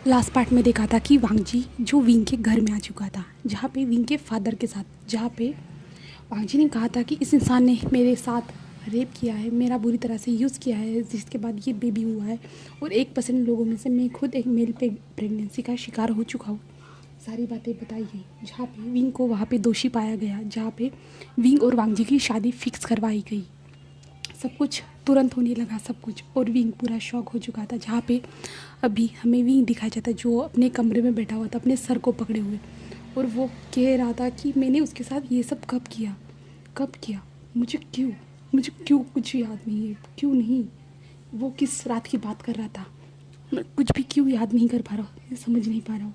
Last part में देखा था कि वांगजी जो विंग के घर में आ चुका था, जहाँ पे विंग के फादर के साथ, जहाँ पे वांगजी ने कहा था कि इस इंसान ने मेरे साथ रेप किया है, मेरा बुरी तरह से यूज़ किया है, जिसके बाद ये बेबी हुआ है और 1% लोगों में से मैं खुद एक मेल पे प्रेगनेंसी का शिकार हो चुका हूँ। सारी बातें बताई गई, जहाँ पे विंग को वहाँ पे दोषी पाया गया, जहाँ पे विंग और वांगजी की शादी फिक्स करवाई गई। सब कुछ तुरंत होने लगा, सब कुछ, और विंग पूरा शॉक हो चुका था। जहाँ पे अभी हमें विंग दिखाया जाता है जो अपने कमरे में बैठा हुआ था अपने सर को पकड़े हुए, और वो कह रहा था कि मैंने उसके साथ ये सब कब किया, मुझे क्यों कुछ याद नहीं है, क्यों नहीं, वो किस रात की बात कर रहा था, मैं कुछ भी क्यों याद नहीं कर पा रहा हूँ, ये समझ नहीं पा रहा हूँ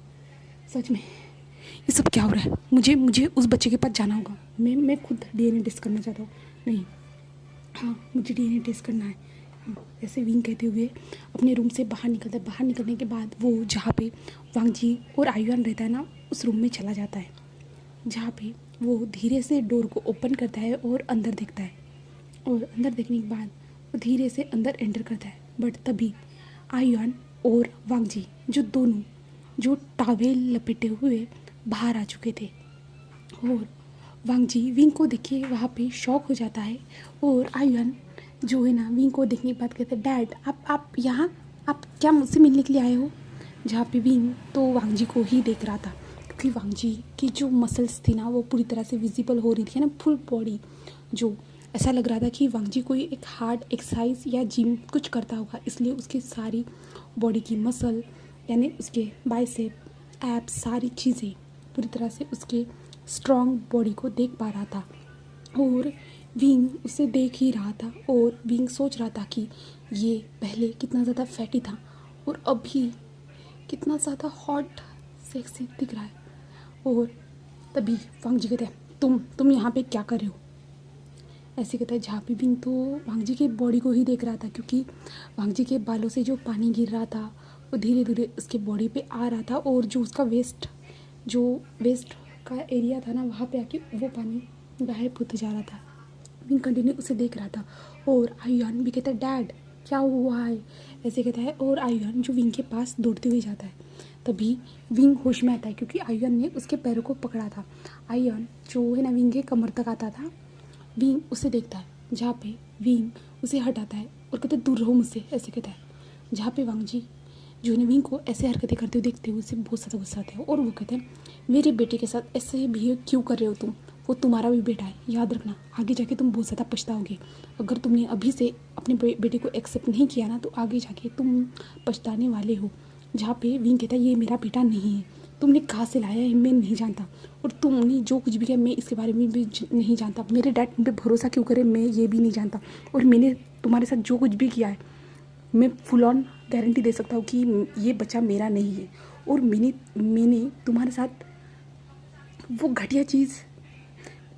सच में ये सब क्या हो रहा है। मुझे उस बच्चे के पास जाना होगा, मैं खुद डीएनए टेस्ट करना चाहता हूँ। नहीं, हाँ मुझे डीएनए टेस्ट करना है। हाँ, ऐसे विंग कहते हुए अपने रूम से बाहर निकलता है। बाहर निकलने के बाद वो जहाँ पे वांगजी और आयुआन रहता है ना, उस रूम में चला जाता है, जहाँ पे वो धीरे से डोर को ओपन करता है और अंदर देखता है, और अंदर देखने के बाद वो धीरे से अंदर एंटर करता है। बट तभी आयुआन और वांगजी जो दोनों जो टावेल लपेटे हुए बाहर आ चुके थे, और वांगजी विंग को देखे वहाँ पे शॉक हो जाता है, और आयुआन जो है ना विंग को देखने के बाद कहते हैं, डैड आप यहाँ, आप क्या मुझसे मिलने के लिए आए हो। जहाँ पे विंग तो वांगजी को ही देख रहा था, क्योंकि वांगजी की जो मसल्स थी ना वो पूरी तरह से विजिबल हो रही थी ना, फुल बॉडी, जो ऐसा लग रहा था कि वांगजी कोई एक हार्ड एक्सरसाइज या जिम कुछ करता होगा, इसलिए उसकी सारी बॉडी की मसल यानी उसके बाइसेप एप्स सारी चीज़ें पूरी तरह से उसके स्ट्रॉन्ग बॉडी को देख पा रहा था, और विंग उसे देख ही रहा था, और विंग सोच रहा था कि ये पहले कितना ज़्यादा फैटी था और अभी कितना ज़्यादा हॉट सेक्सी दिख रहा है। और तभी वांगजी कहते हैं, तुम यहाँ पे क्या कर रहे हो, ऐसे कहता है। जहाँ पे विंग तो वांगजी के बॉडी को ही देख रहा था, क्योंकि वांगजी के बालों से जो पानी गिर रहा था वो धीरे धीरे उसके बॉडी पे आ रहा था, और जो उसका वेस्ट का एरिया था ना वहाँ पे आके वो पानी गायब होते जा रहा था। विंग कंटिन्यू उसे देख रहा था, और आयुआन भी कहता है, डैड क्या हुआ है, ऐसे कहता है। और आयुआन जो विंग के पास दौड़ते हुए जाता है, तभी विंग होश में आता है, क्योंकि आयुआन ने उसके पैरों को पकड़ा था। आयुआन जो है ना विंग के कमर तक आता था। विंग उसे देखता है, जहाँ पे विंग उसे हटाता है और कहते दूर रहो मुझसे, ऐसे कहता है। जहाँ पे वांगजी जो है विंग को ऐसे हरकतें करते हुए देखते हुए उसे बहुत ज़्यादा गुस्सा आता है, और वो कहते हैं, मेरे बेटे के साथ ऐसे बिहेव क्यों कर रहे हो तुम, वो तुम्हारा भी बेटा है, याद रखना आगे जाके तुम बहुत ज़्यादा पछताओगे। अगर तुमने अभी से अपने बेटे को एक्सेप्ट नहीं किया ना तो आगे जाके तुम पछताने वाले हो। जहाँ पे विंग कहता है, ये मेरा बेटा नहीं है, तुमने कहाँ से लाया है मैं नहीं जानता, और तुमने जो कुछ भी किया मैं इसके बारे में भी नहीं जानता, मेरे डैड तुम पे भरोसा क्यों करे मैं ये भी नहीं जानता, और मैंने तुम्हारे साथ जो कुछ भी किया है मैं फुल ऑन गारंटी दे सकता हूँ कि ये बच्चा मेरा नहीं है, और मैंने तुम्हारे साथ वो घटिया चीज़,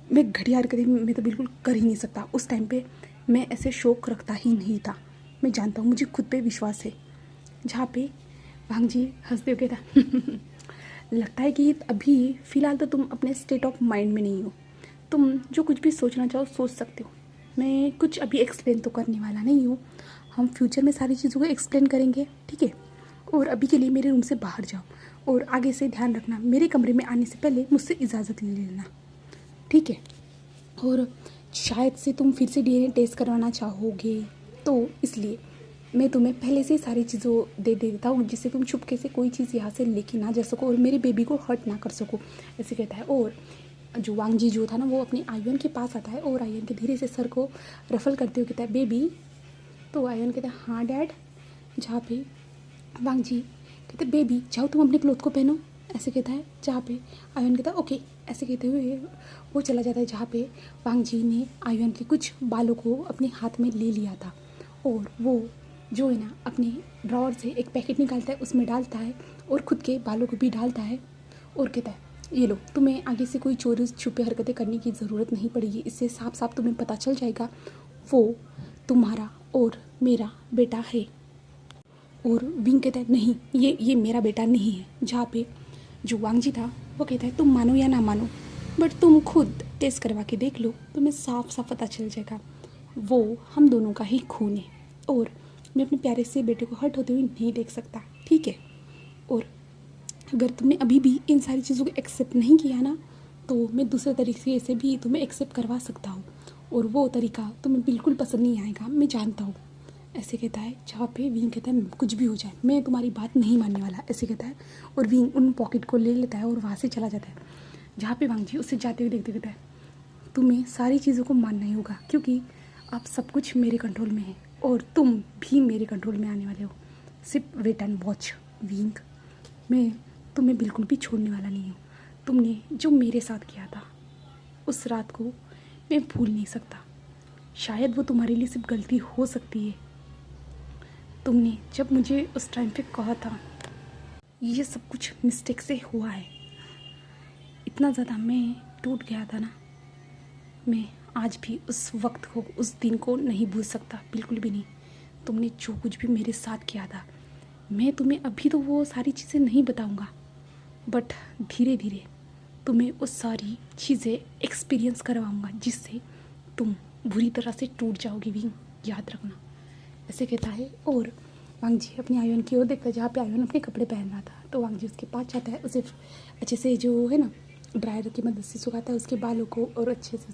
मैं घटिया हरकतें मैं तो बिल्कुल कर ही नहीं सकता। उस टाइम पे मैं ऐसे शौक रखता ही नहीं था, मैं जानता हूँ, मुझे खुद पे विश्वास है। जहाँ पे वांगजी हंसते हुए था, लगता है कि अभी फ़िलहाल तो तुम अपने स्टेट ऑफ माइंड में नहीं हो, तुम जो कुछ भी सोचना चाहो सोच सकते हो, मैं कुछ अभी एक्सप्लेन तो करने वाला नहीं हूँ, हम फ्यूचर में सारी चीज़ों को एक्सप्लेन करेंगे, ठीक है। और अभी के लिए मेरे रूम से बाहर जाओ, और आगे से ध्यान रखना मेरे कमरे में आने से पहले मुझसे इजाज़त ले लेना, ठीक है। और शायद से तुम फिर से डीएनए टेस्ट करवाना चाहोगे, तो इसलिए मैं तुम्हें पहले से सारी चीज़ों दे देता हूँ, जिससे तुम चुपके से कोई चीज़ यहाँ से लेके ना जा सको और मेरे बेबी को हर्ट ना कर सको, ऐसे कहता है। और जो वांगजी जो था ना वो अपने आयुन के पास आता है, और आयुन के धीरे से सर को रफल करते हुए कहता है, बेबी। तो आयुन कहता है, हाँ डैड। जहाँ पे वांगजी कहते, बेबी जाओ तुम अपने क्लोथ को पहनो, ऐसे कहता है। जहाँ पे आयुन कहता है, ओके, ऐसे कहते हुए वो चला जाता है। जहाँ पे वांगजी ने आयुन के कुछ बालों को अपने हाथ में ले लिया था, और वो जो है ना अपने ड्रॉअर से एक पैकेट निकालता है, उसमें डालता है और ख़ुद के बालों को भी डालता है, और कहता है, ये लो, तुम्हें आगे से कोई चोरी छुपे हरकतें करने की ज़रूरत नहीं पड़ेगी, इससे साफ साफ तुम्हें पता चल जाएगा वो तुम्हारा और मेरा बेटा है। और विंग कहता है, नहीं, ये मेरा बेटा नहीं है। जहाँ पे जो वांगजी था वो कहता है, तुम मानो या ना मानो, बट तुम खुद टेस्ट करवा के देख लो, तुम्हें साफ साफ पता चल जाएगा वो हम दोनों का ही खून है, और मैं अपने प्यारे से बेटे को हर्ट होते हुए नहीं देख सकता, ठीक है। और अगर तुमने अभी भी इन सारी चीज़ों को एक्सेप्ट नहीं किया ना, तो मैं दूसरे तरीके से भी तुम्हें एक्सेप्ट करवा सकता हूँ, और वो तरीका तुम्हें बिल्कुल पसंद नहीं आएगा, मैं जानता हूँ। ऐसे कहता है, जहाँ पे विंग कहता है कुछ भी हो जाए मैं तुम्हारी बात नहीं मानने वाला, ऐसे कहता है। और विंग उन पॉकेट को ले लेता है और वहाँ से चला जाता है। जहाँ पे वांग जी उससे जाते हुए देखते कहता है, तुम्हें सारी चीज़ों को मानना ही होगा, क्योंकि अब सब कुछ मेरे कंट्रोल में है और तुम भी मेरे कंट्रोल में आने वाले हो। सिर्फ वेट एंड वॉच विंग, मैं तुम्हें बिल्कुल भी छोड़ने वाला नहीं हूँ। तुमने जो मेरे साथ किया था उस रात को मैं भूल नहीं सकता। शायद वो तुम्हारे लिए सिर्फ गलती हो सकती है। तुमने जब मुझे उस टाइम पे कहा था ये सब कुछ मिस्टेक से हुआ है, इतना ज़्यादा मैं टूट गया था ना, मैं आज भी उस वक्त को, उस दिन को नहीं भूल सकता, बिल्कुल भी नहीं। तुमने जो कुछ भी मेरे साथ किया था, मैं तुम्हें अभी तो वो सारी चीज़ें नहीं बताऊंगा, बट धीरे धीरे तुम्हें वो सारी चीज़ें एक्सपीरियंस करवाऊंगा, जिससे तुम बुरी तरह से टूट जाओगी भी, याद रखना, ऐसे कहता है। और वांग जी अपनी आयुन की ओर देखता है, जहाँ पे आयुन अपने कपड़े पहन रहा था। तो वांग जी उसके पास जाता है, उसे अच्छे से जो है ना ड्रायर की मदद से सुखाता है उसके बालों को, और अच्छे से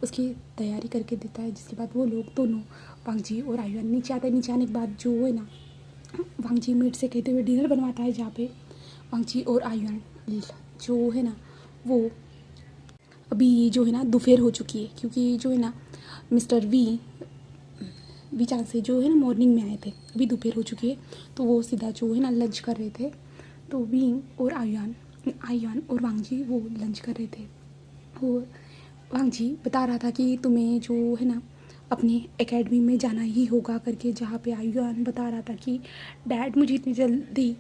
उसकी तैयारी करके देता है। जिसके बाद वो लोग दोनों, वांग जी और आयुन, नीचे आते हैं। नीचे आने के बाद जो है ना वांग जी मेड से कहते हुए डिनर बनवाता है, जहाँ पे वांग जी और आयुन जो है ना वो अभी जो है ना दोपहर हो चुकी है, क्योंकि जो है ना मिस्टर वी चांद से जो है ना मॉर्निंग में आए थे, अभी दोपहर हो चुकी है। तो वो सीधा जो है ना लंच कर रहे थे। तो वी और आयुन और वांग जी वो लंच कर रहे थे। और वांग जी बता रहा था कि तुम्हें जो है ना अपनी एकेडमी में जाना ही होगा करके, जहाँ पे आयुन बता रहा था कि डैड मुझे इतनी जल्दी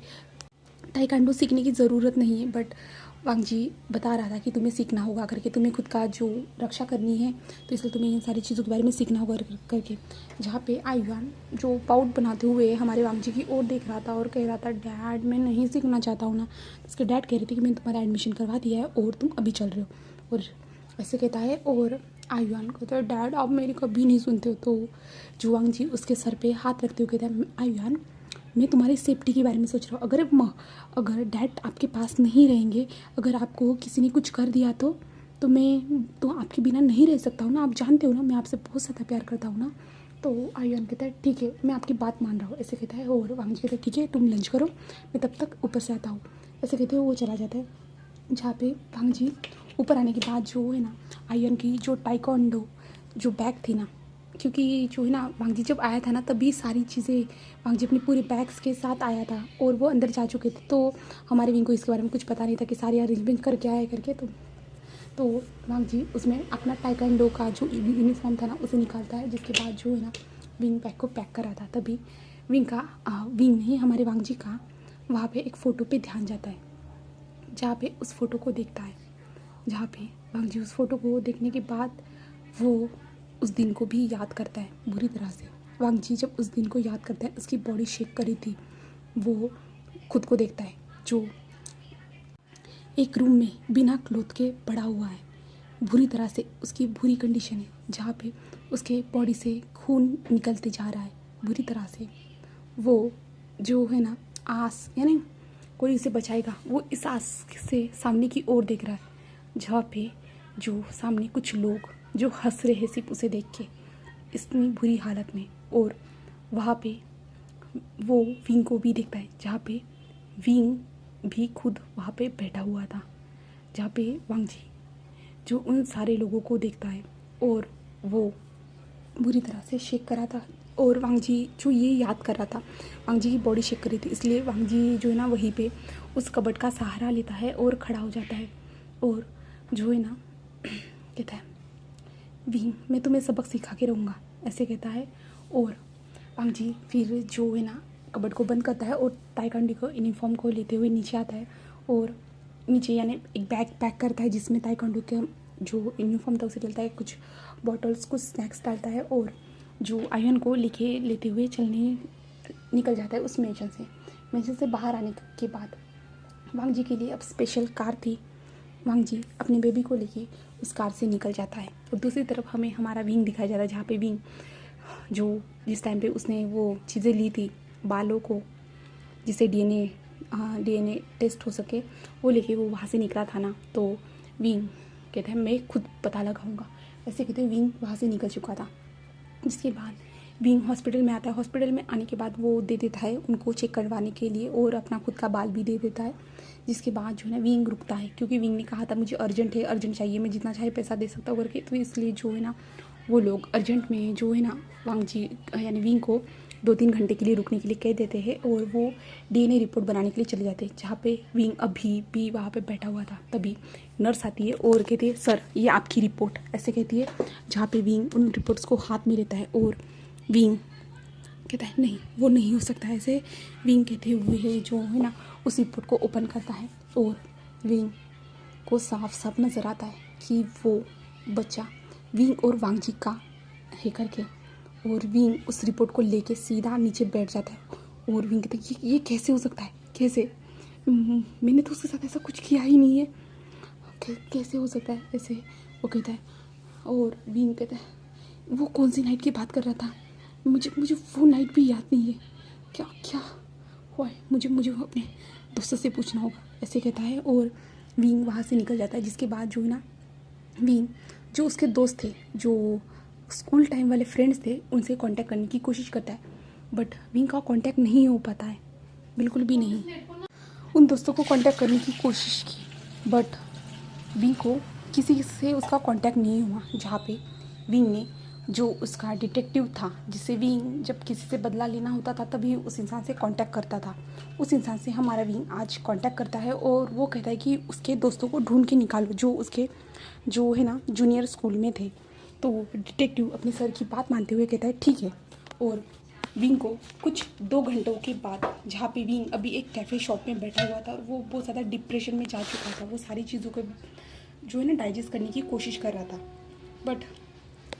ताइक्वांडो सीखने की ज़रूरत नहीं है, बट वांग जी बता रहा था कि तुम्हें सीखना होगा करके, तुम्हें खुद का जो रक्षा करनी है, तो इसलिए तुम्हें इन सारी चीज़ों के बारे में सीखना होगा करके। जहाँ पे आयुन जो पाउट बनाते हुए हमारे वांग जी की ओर देख रहा था और कह रहा था, डैड मैं नहीं सीखना चाहता हूँ ना। तो उसके डैड कह रहे थे कि मैंने तुम्हारा एडमिशन करवा दिया है और तुम अभी चल रहे हो, और ऐसे कहता है। और आयुन कहता है, डैड आप मेरी कभी नहीं सुनते हो। तो जो वांग जी उसके सर पे हाथ रखते हुए कहता है, आयुन मैं तुम्हारी सेफ्टी के बारे में सोच रहा हूँ। अगर डैड आपके पास नहीं रहेंगे, अगर आपको किसी ने कुछ कर दिया तो मैं तो आपके बिना नहीं रह सकता हूँ ना, आप जानते हो ना मैं आपसे बहुत ज़्यादा प्यार करता हूँ ना। तो आयुन कहता है, ठीक है मैं आपकी बात मान रहा हूँ, ऐसे कहता है। और वांग जी कहता है, ठीक है तुम लंच करो, मैं तब तक ऊपर से आता हूँ, ऐसे कहते हुए वो चला जाता है। जहाँ पे वांग जी ऊपर आने के बाद जो है ना आयुन की जो ताइक्वांडो जो बैग थी ना, क्योंकि जो है ना वांग जी जब आया था ना तभी सारी चीज़ें वांग जी अपने पूरे बैग्स के साथ आया था और वो अंदर जा चुके थे। तो हमारे विंग को इसके बारे में कुछ पता नहीं था कि सारी अरेंजमेंट करके आए करके। तो वांग जी उसमें अपना ताइक्वांडो का जो यूनिफॉर्म था ना उसे निकालता है। जिसके बाद जो है ना विंग बैग को पैक करा था, तभी विंग नहीं हमारे वांग जी का वहाँ पे एक फ़ोटो पे ध्यान जाता है, जहाँ पे उस फ़ोटो को देखता है। जहाँ पे वांग जी उस फ़ोटो को देखने के बाद वो उस दिन को भी याद करता है बुरी तरह से। वांग जी जब उस दिन को याद करता है, उसकी बॉडी शेक करी थी, वो खुद को देखता है जो एक रूम में बिना क्लोथ के पड़ा हुआ है, बुरी तरह से उसकी बुरी कंडीशन है, जहाँ पे उसके बॉडी से खून निकलते जा रहा है बुरी तरह से। वो जो है ना आस, यानी कोई उसे बचाएगा, वो इस आस से सामने की ओर देख रहा है, जहाँ पे जो सामने कुछ लोग जो हंस रहे हैं सिर्फ उसे देख के इतनी बुरी हालत में। और वहाँ पे वो विंग को भी देखता है, जहाँ पे विंग भी खुद वहाँ पे बैठा हुआ था, जहाँ पे वांग जी जो उन सारे लोगों को देखता है और वो बुरी तरह से शेक कर रहा था। और वांग जी जो ये याद कर रहा था, वांग जी की बॉडी शेक कर रही थी, इसलिए वांग जी जो है ना वहीं पे उस कबर्ड का सहारा लेता है और खड़ा हो जाता है। और जो है ना कहता है, विंग मैं तुम्हें सबक सिखा के रहूँगा, ऐसे कहता है। और वांग जी फिर जो है ना कबर्ड को बंद करता है और ताइक्वांडो को यूनिफॉर्म को लेते हुए नीचे आता है। और नीचे यानी एक बैग पैक करता है, जिसमें ताइक्वांडो का जो यूनिफॉर्म था उसे डालता है, कुछ बॉटल्स कुछ स्नैक्स डालता है, और जो आयन को लेते हुए चलने निकल जाता है उस मेंशन से बाहर आने के बाद वांग जी के लिए अब स्पेशल कार थी। वांग जी अपने बेबी को लेके उस कार से निकल जाता है। और दूसरी तरफ हमें हमारा विंग दिखाया जाता है, जहाँ पे विंग जो जिस टाइम पे उसने वो चीज़ें ली थी बालों को, जिसे डीएनए डीएनए टेस्ट हो सके वो लेके वो वहाँ से निकला था ना। तो विंग कहता है मैं खुद पता लगाऊंगा, ऐसे कहते विंग वहाँ से निकल चुका था। जिसके बाद विंग हॉस्पिटल में आता है। हॉस्पिटल में आने के बाद वो दे देता है उनको चेक करवाने के लिए और अपना खुद का बाल भी दे देता है। जिसके बाद जो है ना विंग रुकता है, क्योंकि विंग ने कहा था मुझे अर्जेंट है, अर्जेंट चाहिए, मैं जितना चाहे पैसा दे सकता हूँ करके। तो इसलिए जो है ना वो लोग अर्जेंट में जो है ना वांगजी यानी विंग को 2-3 घंटे के लिए रुकने के लिए कह देते हैं और वो डीएनए रिपोर्ट बनाने के लिए चले जाते हैं, जहाँ पे विंग अभी भी वहाँ पे बैठा हुआ था। तभी नर्स आती है और कहती है सर ये आपकी रिपोर्ट, ऐसे कहती है, जहाँ पे विंग उन रिपोर्ट्स को हाथ में लेता है और विंग कहता है नहीं वो नहीं हो सकता है। ऐसे विंग कहते हुए जो है ना उस रिपोर्ट को ओपन करता है और विंग को साफ साफ नज़र आता है कि वो बच्चा विंग और वांगजी का है करके। और विंग उस रिपोर्ट को लेके सीधा नीचे बैठ जाता है और विंग कहता है ये कैसे हो सकता है, कैसे, मैंने तो उसके साथ ऐसा कुछ किया ही नहीं है, कैसे हो सकता है ऐसे, वो कहता है। और विंग कहता है वो कौन सी नाइट की बात कर रहा था, मुझे वो नाइट भी याद नहीं है, क्या क्या हुआ है, मुझे अपने दोस्तों से पूछना होगा, ऐसे कहता है। और विंग वहाँ से निकल जाता है। जिसके बाद जो है ना विंग जो उसके दोस्त थे, जो स्कूल टाइम वाले फ्रेंड्स थे, उनसे कांटेक्ट करने की कोशिश करता है, बट विंग का कांटेक्ट नहीं हो पाता है, बिल्कुल भी नहीं। उन दोस्तों को कांटेक्ट करने की कोशिश की बट विंग को किसी से उसका कांटेक्ट नहीं हुआ। जहाँ पे विंग ने जो उसका डिटेक्टिव था, जिससे विंग जब किसी से बदला लेना होता था तभी उस इंसान से कांटेक्ट करता था, उस इंसान से हमारा विंग आज कांटेक्ट करता है और वो कहता है कि उसके दोस्तों को ढूंढ के निकालो जो उसके जो है ना जूनियर स्कूल में थे। तो डिटेक्टिव अपने सर की बात मानते हुए कहता है ठीक है। और विंग को कुछ 2 घंटों के बाद, जहाँ पे विंग अभी एक कैफ़े शॉप में बैठा हुआ था और वो बहुत ज़्यादा डिप्रेशन में जा चुका था, वो सारी चीज़ों को जो है ना डाइजेस्ट करने की कोशिश कर रहा था, बट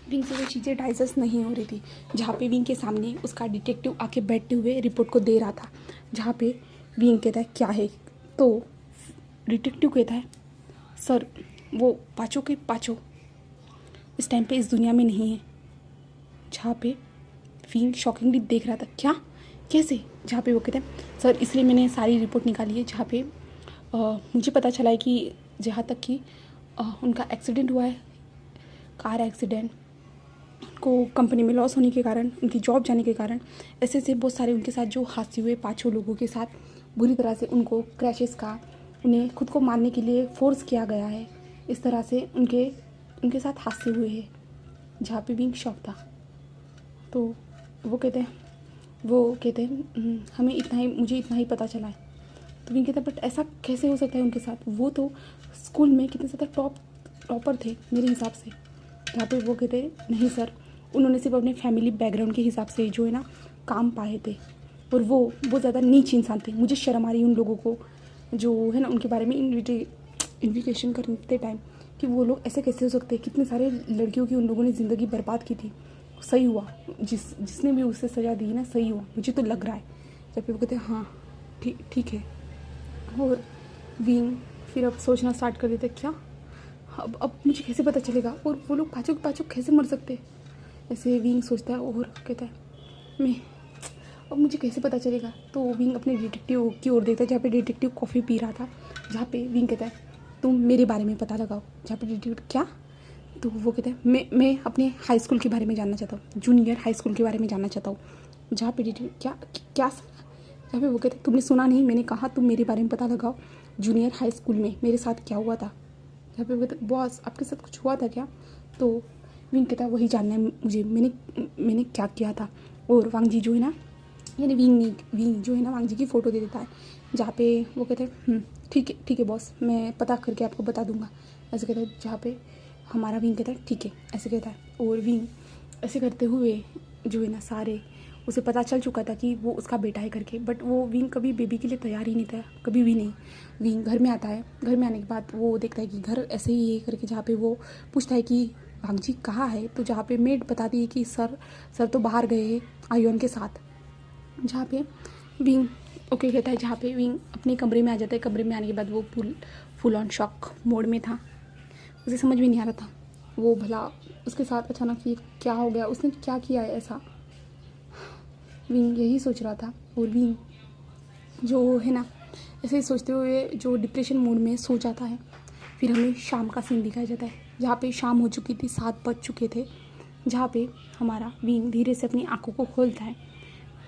विंग से वो चीज़ें डाइजेस्ट नहीं हो रही थी। जहाँ पे विंग के सामने उसका डिटेक्टिव आके बैठते हुए रिपोर्ट को दे रहा था, जहाँ पे विंग कहता है क्या है, तो डिटेक्टिव कहता है सर वो पाँचों के पाँचों इस टाइम पे इस दुनिया में नहीं है। जहाँ पे विंग शॉकिंगली देख रहा था, क्या, कैसे, जहाँ पे वो कहते हैं सर इसलिए मैंने सारी रिपोर्ट निकाली है, जहाँ पे मुझे पता चला है कि जहाँ तक कि उनका एक्सीडेंट हुआ है, कार एक्सीडेंट, को कंपनी में लॉस होने के कारण, उनकी जॉब जाने के कारण, ऐसे बहुत सारे उनके साथ जो हादसे हुए, 5 लोगों के साथ बुरी तरह से उनको क्रैशेस का, उन्हें खुद को मारने के लिए फोर्स किया गया है, इस तरह से उनके साथ हादसे हुए हैं। जहाँ पे विंग शॉक था, तो वो कहते हैं हमें मुझे इतना ही पता चला है। तो विंग कहता है बट ऐसा कैसे हो सकता है उनके साथ, वो तो स्कूल में कितने ज़्यादा टॉपर थे मेरे हिसाब से। जहाँ पे वो कहते हैं नहीं सर, उन्होंने सिर्फ अपने फैमिली बैकग्राउंड के हिसाब से जो है ना काम पाए थे और वो बहुत ज़्यादा नीच इंसान थे। मुझे शर्म आ रही है उन लोगों को जो है ना उनके बारे में इन्विटेशन करते टाइम कि वो लोग ऐसे कैसे हो सकते हैं, कितने सारे लड़कियों की उन लोगों ने ज़िंदगी बर्बाद की थी। सही हुआ जिसने भी उससे सज़ा दी ना, सही हुआ, मुझे तो लग रहा है। जब भी वो कहते हैं हाँ ठीक है। और विंग फिर अब सोचना स्टार्ट कर देते क्या, अब मुझे कैसे पता चलेगा और वो लोग पाँचों के पाँचों कैसे मर सकते हैं, ऐसे विंग सोचता है और कहता है अब मुझे कैसे पता चलेगा। तो विंग अपने डिटेक्टिव की ओर देखता है, जहाँ पे डिटेक्टिव कॉफ़ी पी रहा था, जहाँ पे विंग कहता है तुम मेरे बारे में पता लगाओ। जहाँ पे डिटेक्टिव क्या, तो वो कहता है मैं अपने हाई स्कूल के बारे में जानना चाहता हूँ, जूनियर हाई स्कूल के बारे में जानना चाहता हूँ। जहाँ पे डिटेक्टिव क्या जहाँ पे वो कहते हैं तुमने सुना नहीं, मैंने कहा तुम मेरे बारे में पता लगाओ, जूनियर हाई स्कूल में मेरे साथ क्या हुआ था। जहाँ पे वो कहते बॉस आपके साथ कुछ हुआ था क्या, तो विंग कहता है वही जानना है मुझे, मैंने क्या किया था। और वांगजी जो है ना, यानी विंग जो है ना वांगजी की फ़ोटो दे देता है, जहाँ पे वो कहते हैं ठीक है बॉस, मैं पता करके आपको बता दूंगा, ऐसे कहता है। जहाँ पे हमारा विंग कहता है ठीक है, ऐसे कहता है। और विंग ऐसे करते हुए जो है ना सारे उसे पता चल चुका था कि वो उसका बेटा है करके, बट वो विंग कभी बेबी के लिए तैयार ही नहीं था, कभी भी नहीं। विंग घर में आता है, घर में आने के बाद वो देखता है कि घर ऐसे ही है करके, जहाँ पे वो पूछता है कि वांगजी कहाँ है, तो जहाँ पे मेड बताती है कि सर तो बाहर गए हैं आयुन के साथ। जहाँ पे विंग ओके कहता है, जहाँ पे विंग अपने कमरे में आ जाता है। कमरे में आने के बाद वो फुल ऑन शॉक मोड में था, उसे समझ में नहीं आ रहा था वो भला उसके साथ अचानक ये क्या हो गया, उसने क्या किया है ऐसा, विंग यही सोच रहा था। और विंग जो है ना ऐसे ही सोचते हुए जो डिप्रेशन मूड में सो जाता है। फिर हमें शाम का सीन दिखाया जाता है जहाँ पे शाम हो चुकी थी, 7 बज चुके थे, जहाँ पे हमारा विंग धीरे से अपनी आंखों को खोलता है।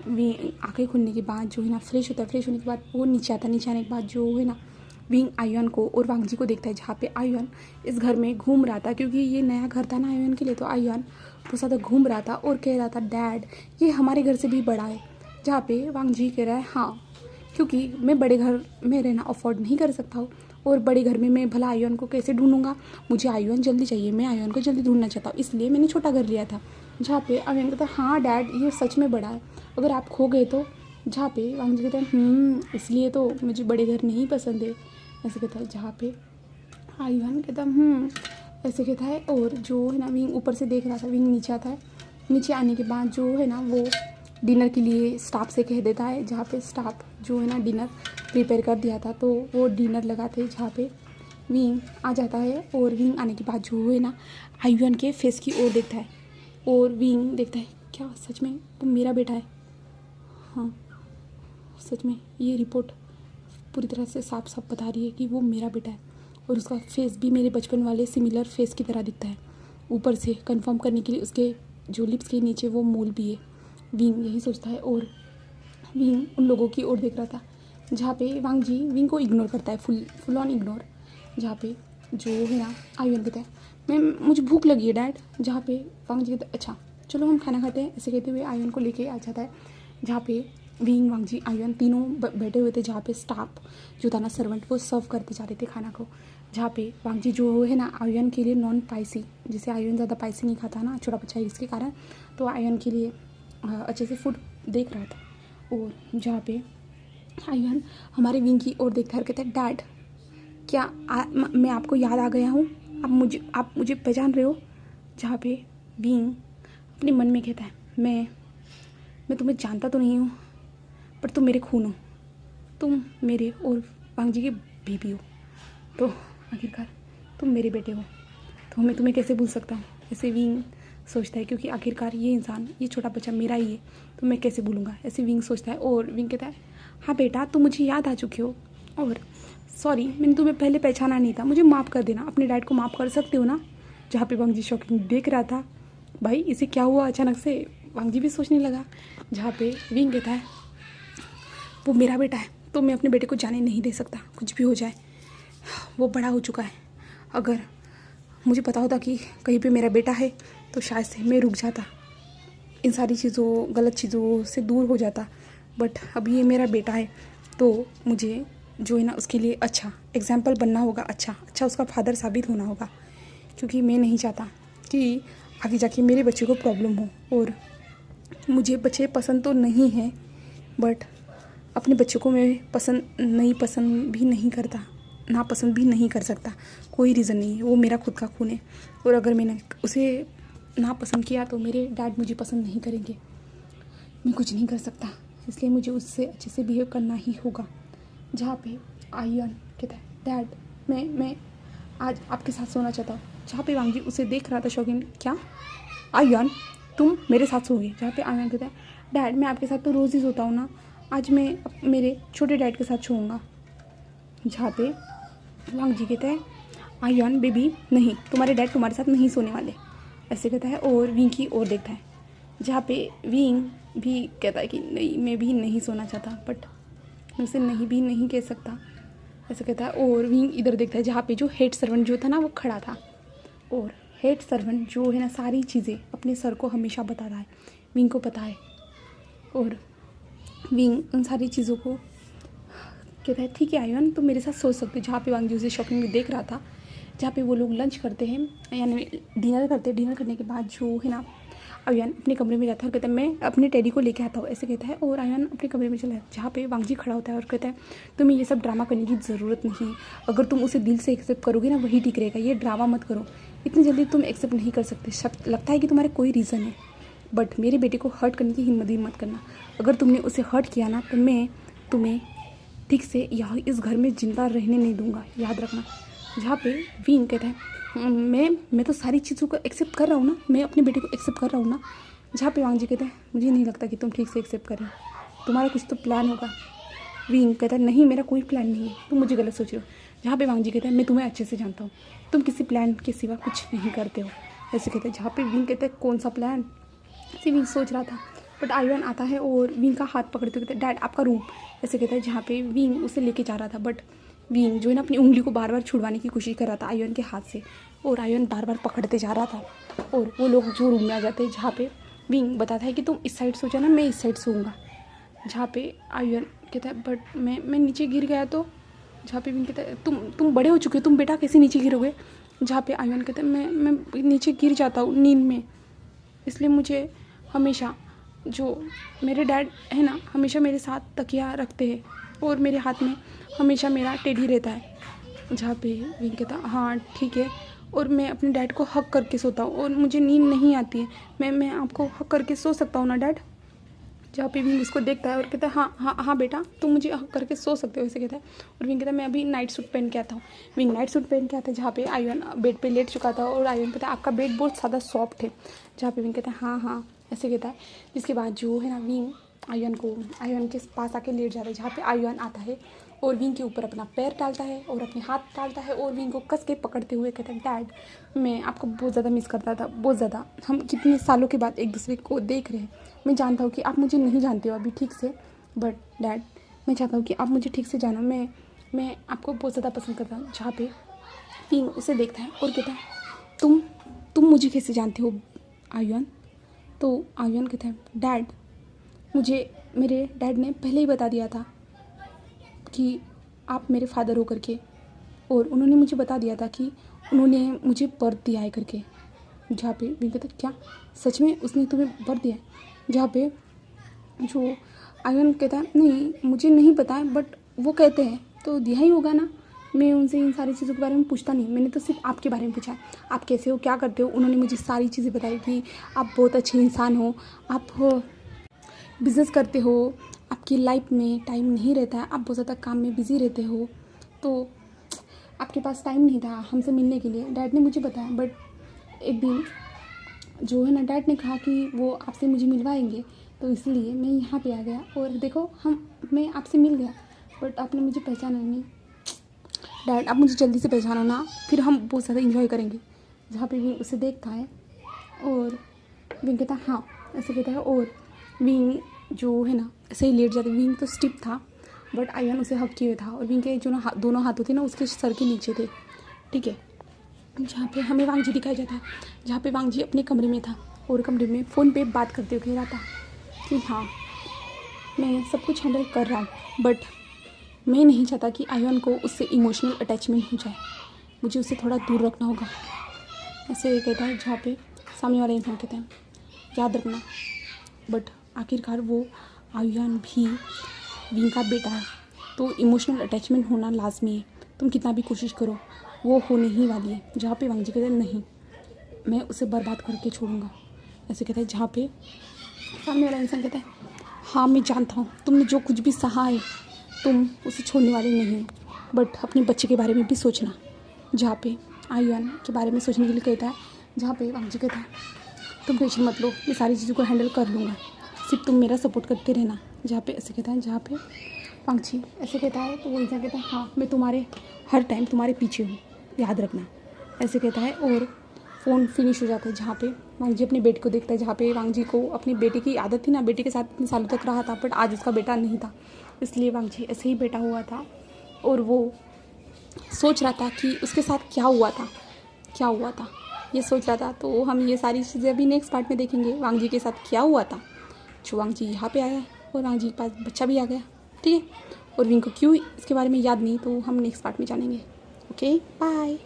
विंग आंखें खुलने के बाद जो है ना फ्रेश होता है। फ्रेश होने के बाद वो नीचे आता है। नीचे आने के बाद जो है ना विंग आयुन को और वांगजी को देखता है, जहाँ पे आयुन इस घर में घूम रहा था, क्योंकि ये नया घर था ना आयुन के लिए। तो आयुन बहुत ज़्यादा घूम रहा था और कह रहा था डैड ये हमारे घर से भी बड़ा है। जहाँ पे वांगजी कह रहा है हाँ, क्योंकि मैं बड़े घर में रहना अफोर्ड नहीं कर सकता हूँ, और बड़े घर में मैं भला आयुन को कैसे ढूंढूंगा। मुझे आयुन जल्दी चाहिए, मैं आयुन को जल्दी ढूंढना चाहता हूँ, इसलिए मैंने छोटा घर लिया था। जहाँ पे आयुन कहता है हाँ डैड ये सच में बड़ा है, अगर आप खो गए तो। जहाँ पे वांगजी कहता है इसलिए तो मुझे बड़े घर नहीं पसंद है, ऐसे कहता है। जहाँ पे आयुन कहता ऐसे कहता है। और जो है ना विंग ऊपर से देख रहा था, विंग नीचे आता है। नीचे आने के बाद जो है ना वो डिनर के लिए स्टाफ से कह देता है, जहाँ पे स्टाफ जो है ना डिनर प्रिपेयर कर दिया था, तो वो डिनर लगाते, जहाँ पे विंग आ जाता है। और विंग आने के बाद जो है ना आयुन के फेस की ओर देखता है, और विंग देखता है क्या सच में वो मेरा बेटा है। हाँ सच में ये रिपोर्ट पूरी तरह से साफ साफ बता रही है कि वो मेरा बेटा है, और उसका फेस भी मेरे बचपन वाले सिमिलर फेस की तरह दिखता है। ऊपर से कंफर्म करने के लिए उसके जो लिप्स के नीचे वो मोल भी है। विंग यही सोचता है, और विंग उन लोगों की ओर देख रहा था, जहाँ पे वांगजी विंग को इग्नोर करता है, फुल ऑन इग्नोर। जहाँ पे जो है ना आयुन कहता है मुझे भूख लगी है डैड। जहाँ पे वांगजी कहता है अच्छा चलो हम खाना खाते हैं। ऐसे कहते हुए आयुन को लेके आ जाता है, जहाँ पे विंग वांगजी आयुन तीनों बैठे हुए थे। जहाँ पे स्टाफ जो था ना सर्वेंट वो सर्व करते जा रहे थे खाना को। जहाँ पे वांगजी जो है ना आयुन के लिए नॉन स्पाइसी, जैसे आयुन ज़्यादा स्पाइसी नहीं खाता ना, छोटा बच्चा है इसके कारण, तो आयुन के लिए अच्छे से फूड देख रहा था। और जहाँ पे आयुन हमारे विंग की ओर देखता है और कहता है डैड क्या मैं आपको याद आ गया हूँ, आप मुझे पहचान रहे हो। जहाँ पे विंग अपने मन में कहता है मैं तुम्हें जानता तो नहीं हूँ, पर तुम मेरे खून हो, तुम मेरे और वांगजी के बीबी हो, तो आखिरकार तुम मेरे बेटे हो, तो मैं तुम्हें कैसे भूल सकता हूँ। ऐसे विंग सोचता है, क्योंकि आखिरकार ये इंसान ये छोटा बच्चा मेरा ही है, तो मैं कैसे भूलूंगा, ऐसे विंग सोचता है। और विंग कहता है हाँ बेटा तुम मुझे याद आ चुके हो, और सॉरी मैंने तुम्हें पहले पहचाना नहीं था, मुझे माफ़ कर देना, अपने डैड को माफ़ कर सकते हो ना। जहाँ पे वांगजी शॉकिंग देख रहा था, भाई इसे क्या हुआ अचानक से, वांगजी भी सोचने लगा। जहाँ पे विंग कहता है वो मेरा बेटा है, तो मैं अपने बेटे को जाने नहीं दे सकता, कुछ भी हो जाए, वो बड़ा हो चुका है। अगर मुझे पता होता कि कहीं पे मेरा बेटा है तो शायद से मैं रुक जाता, इन सारी चीज़ों गलत चीज़ों से दूर हो जाता, बट अभी ये मेरा बेटा है, तो मुझे जो है ना उसके लिए अच्छा एग्जाम्पल बनना होगा, अच्छा उसका फादर साबित होना होगा, क्योंकि मैं नहीं चाहता कि आगे जाके मेरे बच्चे को प्रॉब्लम हो। और मुझे बच्चे पसंद तो नहीं है, बट अपने बच्चों को मैं पसंद भी नहीं करता, नापसंद भी नहीं कर सकता, कोई रीज़न नहीं है, वो मेरा खुद का खून है। और अगर मैंने उसे नापसंद किया तो मेरे डैड मुझे पसंद नहीं करेंगे, मैं कुछ नहीं कर सकता, इसलिए मुझे उससे अच्छे से बिहेव करना ही होगा। जहाँ पे आयुन कहता है डैड मैं आज आपके साथ सोना चाहता हूँ। जहाँ पे वांगजी उसे देख रहा था शौकीन, क्या आयुन तुम मेरे साथ सोओगे। जहाँ पे आयुन कहता है डैड मैं आपके साथ तो रोज़ ही सोता हूँ ना, आज मैं मेरे छोटे डैड के साथ सोऊंगा। जहाँ पे वांगजी कहता है आयुन बेबी नहीं, तुम्हारे डैड तुम्हारे साथ नहीं सोने वाले, ऐसे कहता है। और विंग की ओर देखता है, जहाँ पे विंग भी कहता है कि नहीं मैं भी नहीं सोना चाहता, बट मैं उसे नहीं कह सकता, ऐसे कहता है। और विंग इधर देखता है, जहाँ पे जो हेड सर्वेंट जो था ना वो खड़ा था, और हेड सर्वेंट जो है ना सारी चीज़ें अपने सर को हमेशा बताता है, विंग को पता है। और विंग उन सारी चीज़ों को कहता है ठीक है आयुन तुम मेरे साथ सोच सकते हो। जहाँ पे वांगजी उसे शॉकिंग में देख रहा था, जहाँ पे वो लोग लंच करते हैं यानी डिनर करने के बाद जो है ना आयुन अपने कमरे में जाता है और कहता है मैं अपने टेडी को लेके आता हूँ, ऐसे कहता है। और आयुन अपने कमरे में चला है, जहाँ पे वांगजी खड़ा होता है और कहता है तुम्हें ये सब ड्रामा करने की ज़रूरत नहीं है, अगर तुम उसे दिल से एक्सेप्ट करोगे ना वही ठीक रहेगा, ये ड्रामा मत करो, इतनी जल्दी तुम एक्सेप्ट नहीं कर सकते, लगता है कि तुम्हारे कोई रीज़न है, बट मेरे बेटे को हर्ट करने की हिम्मत ही मत करना, अगर तुमने उसे हर्ट किया ना तो मैं तुम्हें ठीक से यहाँ इस घर में जिंदा रहने नहीं दूंगा, याद रखना। जहाँ पे विंग कहता है मैं तो सारी चीज़ों को एक्सेप्ट कर रहा हूँ ना, मैं अपने बेटे को एक्सेप्ट कर रहा हूँ ना। जहाँ पे वांगजी कहता है मुझे नहीं लगता कि तुम ठीक से एक्सेप्ट करें, तुम्हारा कुछ तो प्लान होगा, विंग कहता है नहीं मेरा कोई प्लान नहीं है, तुम मुझे गलत सोच रहे हो। जहाँ पे वांग जी कहता है मैं तुम्हें अच्छे से जानता हूँ, तुम किसी प्लान के सिवा कुछ नहीं करते हो, ऐसे कहते हैं। जहाँ पे विंग कहते हैं कौन सा प्लान, ऐसे विंग सोच रहा था। बट आयुन आता है और विंग का हाथ पकड़ते कहते हैं डैड आपका रूम, ऐसे कहता है। जहाँ पे विंग उसे लेके जा रहा था, बट विंग जो है ना अपनी उंगली को बार बार छुड़वाने की कोशिश कर रहा था आयुन के हाथ से, और आयुन बार बार पकड़ते जा रहा था। और वो लोग जो रूम में आ जाते हैं, जहाँ पे विंग बताता है कि तुम इस साइड सो जाना, मैं इस साइड सोऊंगा। जहाँ पे आयुन कहता है बट मैं नीचे गिर गया तो। जहाँ पे विंग कहता है तुम बड़े हो चुके हो, तुम बेटा कैसे नीचे गिरोगे। जहाँ पे आयुन कहता है मैं नीचे गिर जाता हूँ नींद में, इसलिए मुझे हमेशा जो मेरे डैड है ना हमेशा मेरे साथ तकिया रखते हैं और मेरे हाथ में हमेशा मेरा टेडी रहता है। जहाँ पे विंग कहता हाँ ठीक है, और मैं अपने डैड को हक करके सोता हूँ और मुझे नींद नहीं आती है, मैं आपको हक करके सो सकता हूँ ना डैड। जहाँ पे विंग उसको देखता है और कहता है हाँ हाँ हाँ बेटा तुम मुझे हक करके सो सकते हो, ऐसे कहता है। और विंग कहता है मैं अभी नाइट सूट पहन के आता हूँ। विंग नाइट सूट पहन के आता है, जहाँ पे आयुन बेड पे लेट चुका था और आयुन कहता है आपका बेड बहुत ज़्यादा सॉफ्ट है। जहाँ पे विंग कहता है हाँ हाँ ऐसे कहता है। जिसके बाद जो है ना विंग आयुन के पास आके लेट जाता है। जहाँ पे आयुन आता है और विंग के ऊपर अपना पैर डालता है और अपने हाथ डालता है और विंग को कस के पकड़ते हुए कहता है डैड मैं आपको बहुत ज़्यादा मिस करता था, बहुत ज़्यादा। हम कितने सालों के बाद एक दूसरे को देख रहे हैं। मैं जानता हूँ कि आप मुझे नहीं जानते हो अभी ठीक से, बट डैड मैं चाहता हूँ कि आप मुझे ठीक से जानो, मैं आपको बहुत ज़्यादा पसंद करता हूँ। जहाँ पे विंग उसे देखता है और कहता है तुम मुझे कैसे जानते हो आयुन। तो आयुन कहता है डैड मुझे मेरे डैड ने पहले ही बता दिया था कि आप मेरे फादर हो करके, और उन्होंने मुझे बता दिया था कि उन्होंने मुझे बर्थ दिया है करके। जहाँ पे विंग कहता है क्या सच में उसने तुम्हें बर्थ दिया है। जहाँ पे जो आयुन कहता है नहीं मुझे नहीं पता है, बट वो कहते हैं तो दिया ही होगा ना। मैं उनसे इन सारी चीज़ों के बारे में पूछता नहीं, मैंने तो सिर्फ आपके बारे में पूछा है, आप कैसे हो क्या करते हो। उन्होंने मुझे सारी चीज़ें बताई कि आप बहुत अच्छे इंसान हो, आप बिज़नेस करते हो, आपकी लाइफ में टाइम नहीं रहता है, आप बहुत ज़्यादा काम में बिज़ी रहते हो, तो आपके पास टाइम नहीं था हमसे मिलने के लिए। डैड ने मुझे बताया, बट एक दिन जो है ना डैड ने कहा कि वो आपसे मुझे मिलवाएंगे, तो इसलिए मैं यहाँ पे आ गया और देखो मैं आपसे मिल गया, बट आपने मुझे पहचाना नहीं। डैड आप मुझे जल्दी से पहचानो ना, फिर हम बहुत ज़्यादा इंजॉय करेंगे। जहाँ पे विंग उसे देखता है और विंग कहता है हाँ ऐसे कहता है, और विंग जो है ना ऐसे ही लेट जाता है। विंग तो स्टिप था, बट आयुन उसे हक किए था और विंग के जो ना दोनों हाथों थे ना उसके सर के नीचे थे, ठीक है। जहाँ पे हमें वांग जी दिखाया जाता है, जहाँ पे वांग जी अपने कमरे में था और कमरे में फ़ोन पे बात करते हुए कह रहा था कि हाँ मैं सब कुछ हैंडल कर रहा हूँ, बट मैं नहीं चाहता कि आयुन को उससे इमोशनल अटैचमेंट हो जाए, मुझे उसे थोड़ा दूर रखना होगा, ऐसे कहता है। जहाँ पे सामने वाला इंसान कहता है याद रखना, बट आखिरकार वो आयुन भी विंग का बेटा है, तो इमोशनल अटैचमेंट होना लाजमी है, तुम कितना भी कोशिश करो वो होने ही वाली है। जहाँ पे वांग जी कहते हैं नहीं मैं उसे बर्बाद करके छोड़ूंगा, ऐसे कहता है। जहाँ पे सामने वाला इंसान कहता है हाँ मैं जानता हूँ तुमने जो कुछ भी सहा है तुम उसे छोड़ने वाले नहीं हो, बट अपने बच्चे के बारे में भी सोचना। जहाँ पे आयुन के बारे में सोचने के लिए कहता है। जहाँ पे वांग जी कहता है तुम टेंशन मत लो, मैं सारी चीज़ों को हैंडल कर लूँगा, सिर्फ तुम मेरा सपोर्ट करते रहना। जहाँ पे ऐसे कहता है। जहाँ पे वांग जी ऐसे कहता है तो वो इंसान कहता है हाँ मैं तुम्हारे हर टाइम तुम्हारे पीछे हूँ, याद रखना, ऐसे कहता है। और फ़ोन फिनिश हो जाता है। जहाँ पे वांग जी अपने बेटे को देखता है। जहाँ पे वांग जी को अपने बेटे की आदत थी ना, बेटे के साथ इतने सालों तक रहा था, बट आज उसका बेटा नहीं था, इसलिए वांग जी ऐसे ही बैठा हुआ था और वो सोच रहा था कि उसके साथ क्या हुआ था ये सोच रहा था। तो हम ये सारी चीज़ें अभी नेक्स्ट पार्ट में देखेंगे, वांग जी के साथ क्या हुआ था। जो वांग जी यहाँ पे आया और वांग जी के पास बच्चा भी आ गया, ठीक है। और विंग को क्यों इसके बारे में याद नहीं, तो हम नेक्स्ट पार्ट में जानेंगे। Okay bye.